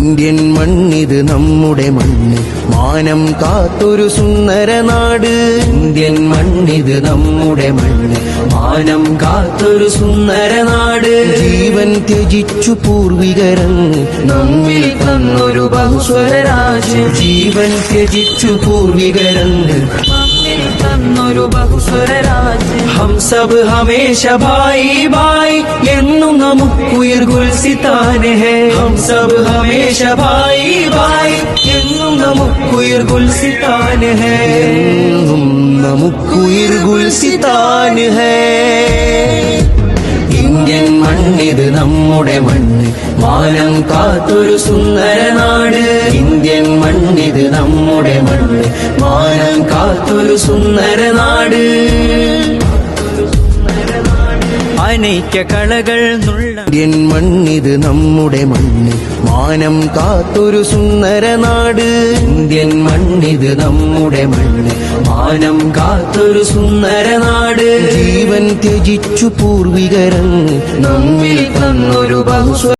Indian മണ്ണിത് നമ്മുടെ മണ്ണ്, മാനം കാത്തൊരു സുന്ദര നാട്. ഇന്ത്യൻ മണ്ണിത് നമ്മുടെ മണ്ണ്, മാനം കാത്തൊരു സുന്ദര നാട്. ജീവൻ ത്യജിച്ചു പൂർവികരങ്ങ് നമ്മിൽ തന്നൊരു ബഹുസ്വര രാജ്യം. ജീവൻ ത്യജിച്ചു പൂർവികരങ്ങ് നമ്മിൽ തന്നൊരു ബഹുസ്വര രാജ്യം. ഹം സബ് ഹമേശ ഭായി ഭായി എന്നും നമുക്കുയിർ ഗുൽസിതാൻ ഹൈ. ഹം സബ് ഹമേശ ഭായി ഭായി എന്നും നമുക്കുയിർ ഗുൽസിതാൻ ഹൈ. എന്നും നമുക്കുയിർ ഗുൽസിതാൻ ഹൈ. ഇന്ത്യൻ മണ്ണിത് നമ്മുടെ മണ്ണ്, മാനം കാത്തൊരു സുന്ദര നാട്. ഇന്ത്യൻ മണ്ണിത് നമ്മുടെ മണ്ണ്, മാനം കാത്തൊരു സുന്ദര നാട്. അനൈക്യ കളകൾ ഇന്ത്യൻ മണ്ണിത് നമ്മുടെ മണ്ണ്, മാനം കാത്തൊരു സുന്ദര നാട്. ഇന്ത്യൻ മണ്ണിത് നമ്മുടെ മണ്ണ്, മാനം കാത്തൊരു സുന്ദര നാട്. ജീവൻ ത്യജിച്ചു പൂർവികരങ്ങ് നമ്മിൽ തന്നൊരു ബഹുസ്വര